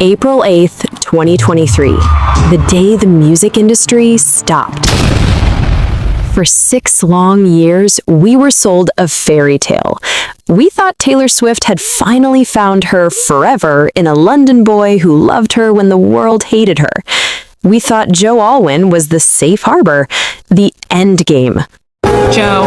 April 8th, 2023, the day the music industry stopped. For 6 long years, we were sold a fairy tale. We thought Taylor Swift had finally found her forever in a London boy who loved her when the world hated her. We thought Joe Alwyn was the safe harbor, the end game. Joe,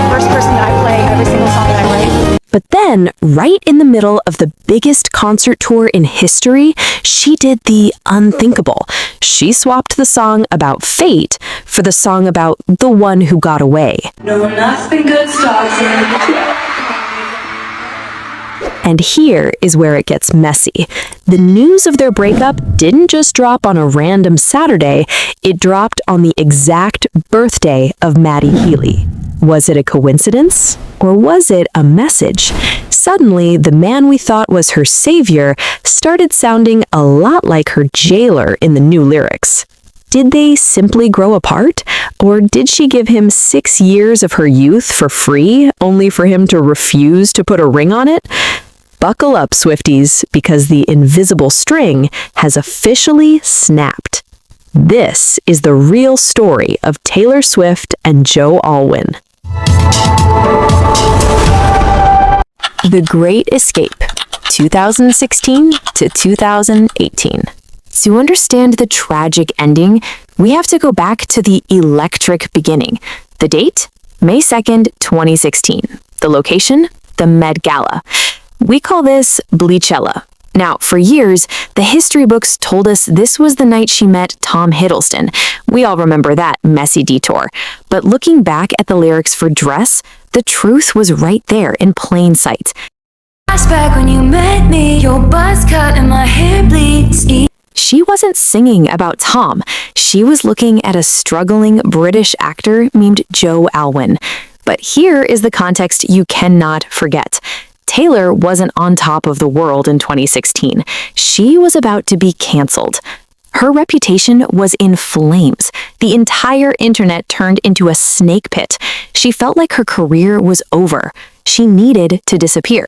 first person that I play every single song that I write. But then, right in the middle of the biggest concert tour in history, she did the unthinkable. She swapped the song about fate for the song about the one who got away. No, nothing good started. And here is where it gets messy. The news of their breakup didn't just drop on a random Saturday, it dropped on the exact birthday of Maddie Healy. Was it a coincidence? Or was it a message? Suddenly, the man we thought was her savior started sounding a lot like her jailer in the new lyrics. Did they simply grow apart? Or did she give him 6 years of her youth for free, only for him to refuse to put a ring on it? Buckle up, Swifties, because the invisible string has officially snapped. This is the real story of Taylor Swift and Joe Alwyn. The Great Escape, 2016 to 2018. To understand the tragic ending, we have to go back to the electric beginning. The date? May 2nd, 2016. The location? The Met Gala. We call this Bleachella. Now, for years, the history books told us this was the night she met Tom Hiddleston. We all remember that messy detour. But looking back at the lyrics for Dress, the truth was right there in plain sight. Flashback when you met me, your buzz cut and my hair bleeds. She wasn't singing about Tom. She was looking at a struggling British actor named Joe Alwyn. But here is the context you cannot forget. Taylor wasn't on top of the world in 2016. She was about to be canceled. Her reputation was in flames. The entire internet turned into a snake pit. She felt like her career was over. She needed to disappear.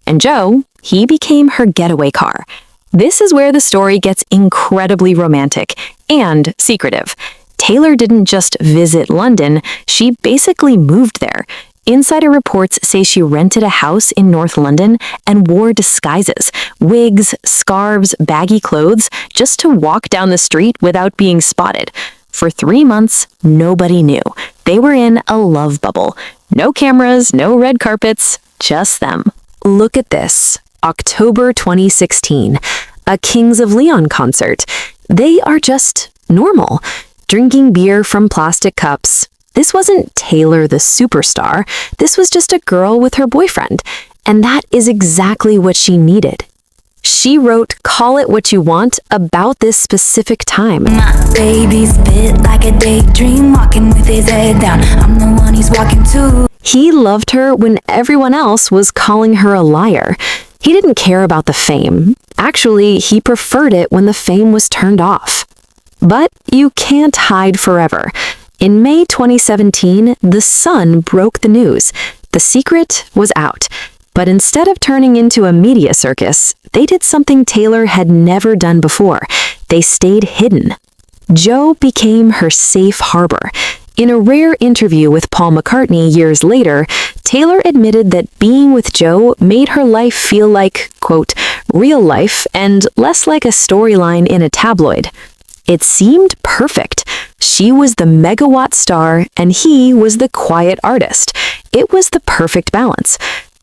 And Joe, he became her getaway car. This is where the story gets incredibly romantic and secretive. Taylor didn't just visit London, she basically moved there. Insider reports say she rented a house in North London and wore disguises, wigs, scarves, baggy clothes, just to walk down the street without being spotted. For 3 months, nobody knew. They were in a love bubble. No cameras, no red carpets, just them. Look at this. October 2016, a Kings of Leon concert. They are just normal, drinking beer from plastic cups. This wasn't Taylor the superstar. This was just a girl with her boyfriend. And that is exactly what she needed. She wrote Call It What You Want about this specific time. My baby's bit like a daydream, walking with his head down. I'm the one he's walking to. He loved her when everyone else was calling her a liar. He didn't care about the fame. Actually, he preferred it when the fame was turned off. But you can't hide forever. In May 2017, The Sun broke the news. The secret was out. But instead of turning into a media circus, they did something Taylor had never done before. They stayed hidden. Joe became her safe harbor. In a rare interview with Paul McCartney years later, Taylor admitted that being with Joe made her life feel like, quote, real life and less like a storyline in a tabloid. It seemed perfect. She was the megawatt star and he was the quiet artist. It was the perfect balance.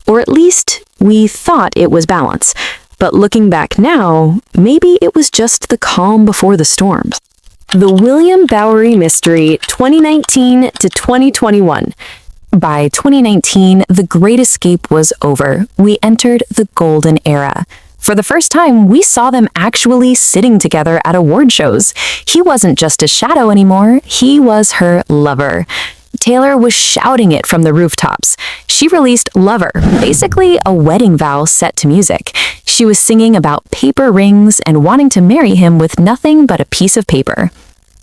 Or at least, we thought it was balance. But looking back now, maybe it was just the calm before the storms. The William Bowery Mystery, 2019 to 2021. By 2019, The Great Escape was over. We entered the golden era. For the first time, we saw them actually sitting together at award shows. He wasn't just a shadow anymore, he was her lover. Taylor was shouting it from the rooftops. She released Lover, basically a wedding vow set to music. She was singing about paper rings and wanting to marry him with nothing but a piece of paper.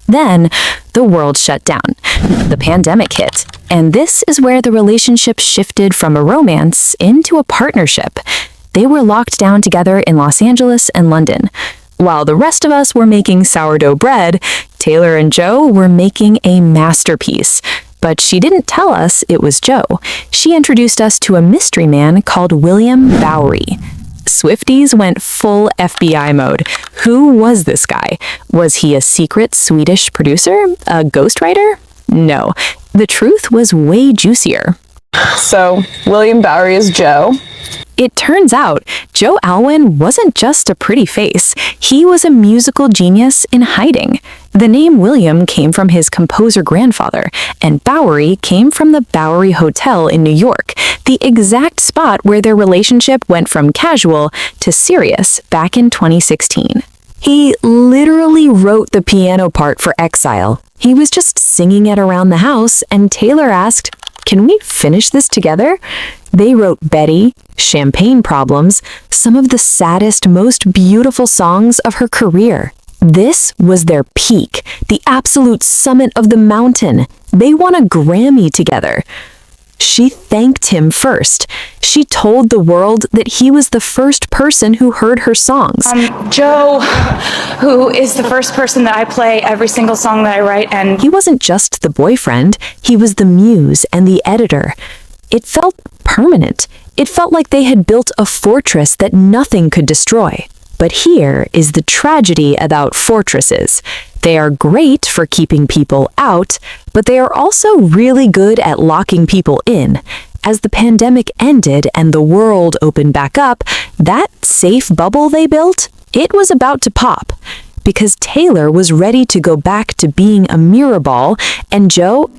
Then, the world shut down. The pandemic hit. And this is where the relationship shifted from a romance into a partnership. They were locked down together in Los Angeles and London. While the rest of us were making sourdough bread, Taylor and Joe were making a masterpiece. But she didn't tell us it was Joe. She introduced us to a mystery man called William Bowery. Swifties went full FBI mode. Who was this guy? Was he a secret Swedish producer? A ghostwriter? No. The truth was way juicier. So, William Bowery is Joe. It turns out, Joe Alwyn wasn't just a pretty face. He was a musical genius in hiding. The name William came from his composer grandfather, and Bowery came from the Bowery Hotel in New York, the exact spot where their relationship went from casual to serious back in 2016. He literally wrote the piano part for Exile. He was just singing it around the house, and Taylor asked, "Can we finish this together?" They wrote Betty, Champagne Problems, some of the saddest, most beautiful songs of her career. This was their peak, the absolute summit of the mountain. They won a Grammy together. She thanked him first. She told the world that he was the first person who heard her songs. Joe, who is the first person that I play every single song that I write, and He wasn't just the boyfriend, he was the muse and the editor. It felt permanent. It felt like they had built a fortress that nothing could destroy. But here is the tragedy about fortresses. They are great for keeping people out, but they are also really good at locking people in. As the pandemic ended and the world opened back up, that safe bubble they built, it was about to pop. Because Taylor was ready to go back to being a mirror ball, and Joe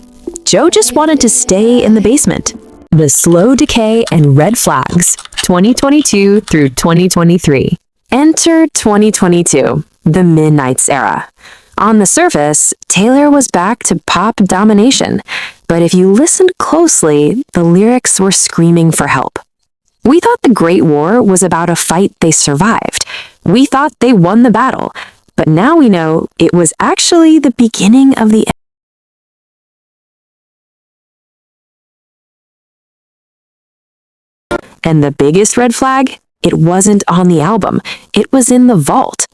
just wanted to stay in the basement. The Slow Decay and Red Flags, 2022 through 2023. Enter 2022, the Midnights era. On the surface, Taylor was back to pop domination, but if you listened closely, the lyrics were screaming for help. We thought the Great War was about a fight they survived. We thought they won the battle, but now we know it was actually the beginning of the end. And the biggest red flag? It wasn't on the album. It was in the vault.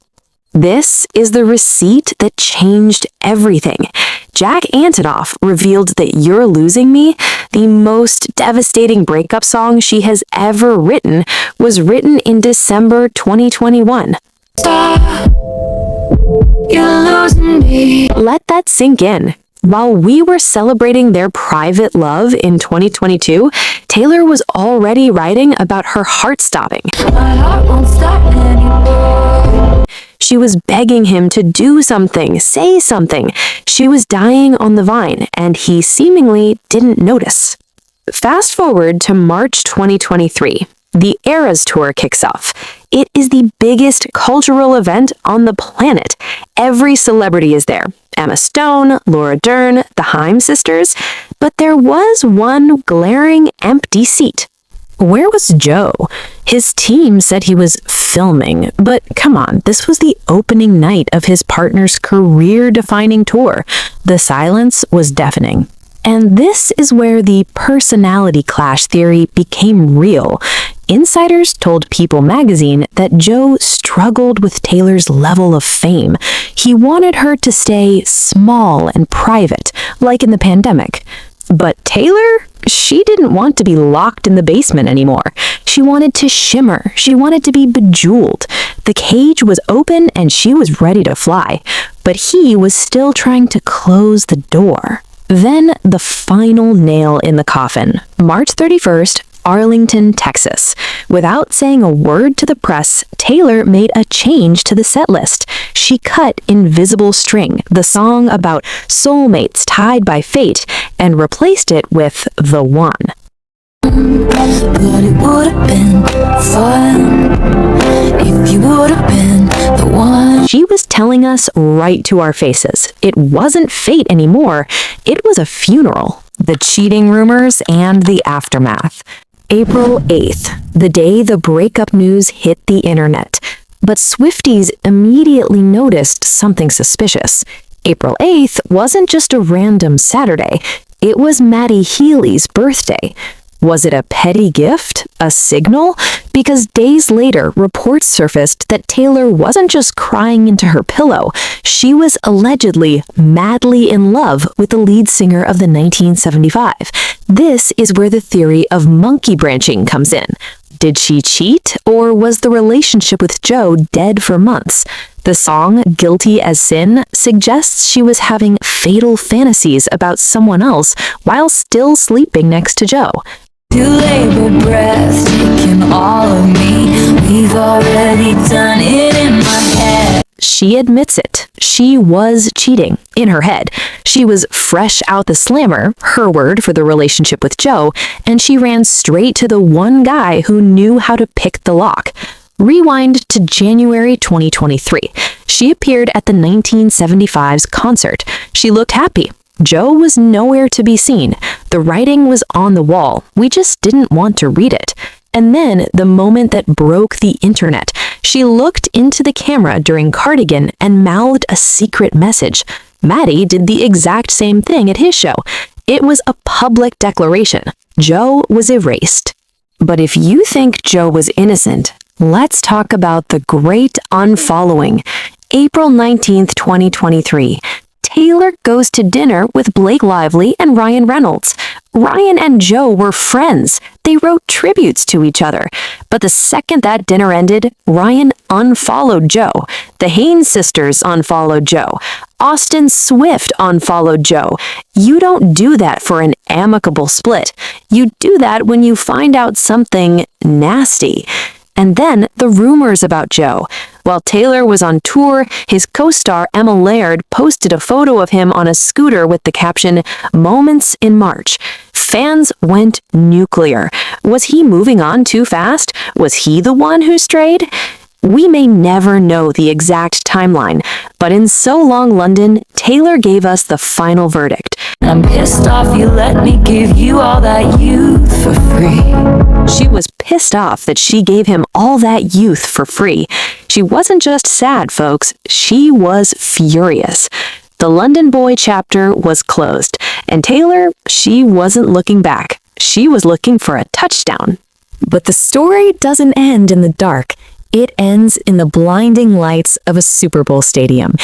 This is the receipt that changed everything. Jack Antonoff revealed that You're Losing Me, the most devastating breakup song she has ever written, was written in December 2021. Stop, you're losing me. Let that sink in. While we were celebrating their private love in 2022, Taylor was already writing about her heart stopping. My heart won't stop anymore. She was begging him to do something, say something. She was dying on the vine, and he seemingly didn't notice. Fast forward to March 2023. The Eras Tour kicks off. It is the biggest cultural event on the planet. Every celebrity is there. Emma Stone, Laura Dern, the Haim sisters. But there was one glaring empty seat. Where was Joe? His team said he was filming, but come on, this was the opening night of his partner's career-defining tour. The silence was deafening. And this is where the personality clash theory became real. Insiders told People magazine that Joe struggled with Taylor's level of fame. He wanted her to stay small and private, like in the pandemic. But Taylor, she didn't want to be locked in the basement anymore. She wanted to shimmer. She wanted to be bejeweled. The cage was open and she was ready to fly. But he was still trying to close the door. Then the final nail in the coffin. March 31st, Arlington, Texas. Without saying a word to the press, Taylor made a change to the set list. She cut Invisible String, the song about soulmates tied by fate, and replaced it with The One. But it would have been fun if you would have been the one. She was telling us right to our faces. It wasn't fate anymore. It was a funeral. The cheating rumors and the aftermath. April 8th, the day the breakup news hit the internet. But Swifties immediately noticed something suspicious. April 8th wasn't just a random Saturday. It was Maddie Healy's birthday. Was it a petty gift? A signal? Because days later, reports surfaced that Taylor wasn't just crying into her pillow. She was allegedly madly in love with the lead singer of the 1975. This is where the theory of monkey branching comes in. Did she cheat, or was the relationship with Joe dead for months? The song, Guilty as Sin, suggests she was having fatal fantasies about someone else while still sleeping next to Joe. You labor breath, taking all of me. We've already done it in my head. She admits it. She was cheating in her head. She was fresh out the slammer, her word for the relationship with Joe, and she ran straight to the one guy who knew how to pick the lock. Rewind to January 2023. She appeared at the 1975's concert. She looked happy. Joe was nowhere to be seen. The writing was on the wall. We just didn't want to read it. And then, the moment that broke the internet, she looked into the camera during Cardigan and mouthed a secret message. Matty did the exact same thing at his show. It was a public declaration. Joe was erased. But if you think Joe was innocent, let's talk about the great unfollowing. April 19th, 2023. Taylor goes to dinner with Blake Lively and Ryan Reynolds. Ryan and Joe were friends. They wrote tributes to each other. But the second that dinner ended, Ryan unfollowed Joe. The Haynes sisters unfollowed Joe. Austin Swift unfollowed Joe. You don't do that for an amicable split. You do that when you find out something nasty. And then the rumors about Joe. While Taylor was on tour, his co-star Emma Laird posted a photo of him on a scooter with the caption, "Moments in March." Fans went nuclear. Was he moving on too fast? Was he the one who strayed? We may never know the exact timeline, but in So Long London, Taylor gave us the final verdict. I'm pissed off you let me give you all that youth for free. She was pissed off that she gave him all that youth for free. She wasn't just sad, folks. She was furious. The London Boy chapter was closed, and Taylor, she wasn't looking back. She was looking for a touchdown. But the story doesn't end in the dark. It ends in the blinding lights of a Super Bowl stadium.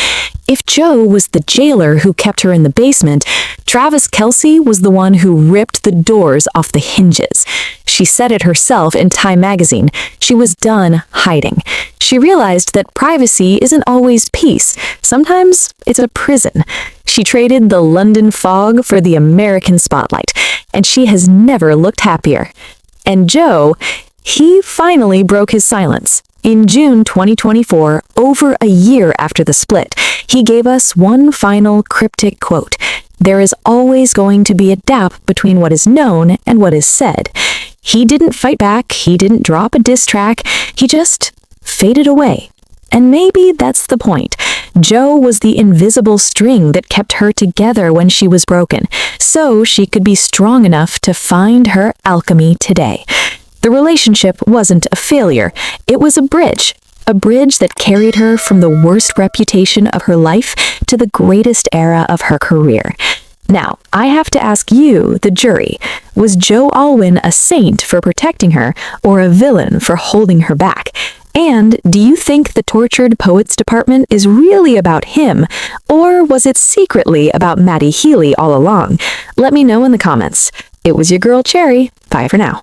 If Joe was the jailer who kept her in the basement, Travis Kelce was the one who ripped the doors off the hinges. She said it herself in Time magazine. She was done hiding. She realized that privacy isn't always peace. Sometimes it's a prison. She traded the London fog for the American spotlight, and she has never looked happier. And Joe, he finally broke his silence. In June 2024, over a year after the split, he gave us one final cryptic quote. There is always going to be a gap between what is known and what is said. He didn't fight back, he didn't drop a diss track, he just faded away. And maybe that's the point. Joe was the invisible string that kept her together when she was broken, so she could be strong enough to find her alchemy today. The relationship wasn't a failure. It was a bridge that carried her from the worst reputation of her life to the greatest era of her career. Now, I have to ask you, the jury, was Joe Alwyn a saint for protecting her or a villain for holding her back? And do you think the Tortured Poets Department is really about him, or was it secretly about Matty Healy all along? Let me know in the comments. It was your girl Cherry. Bye for now.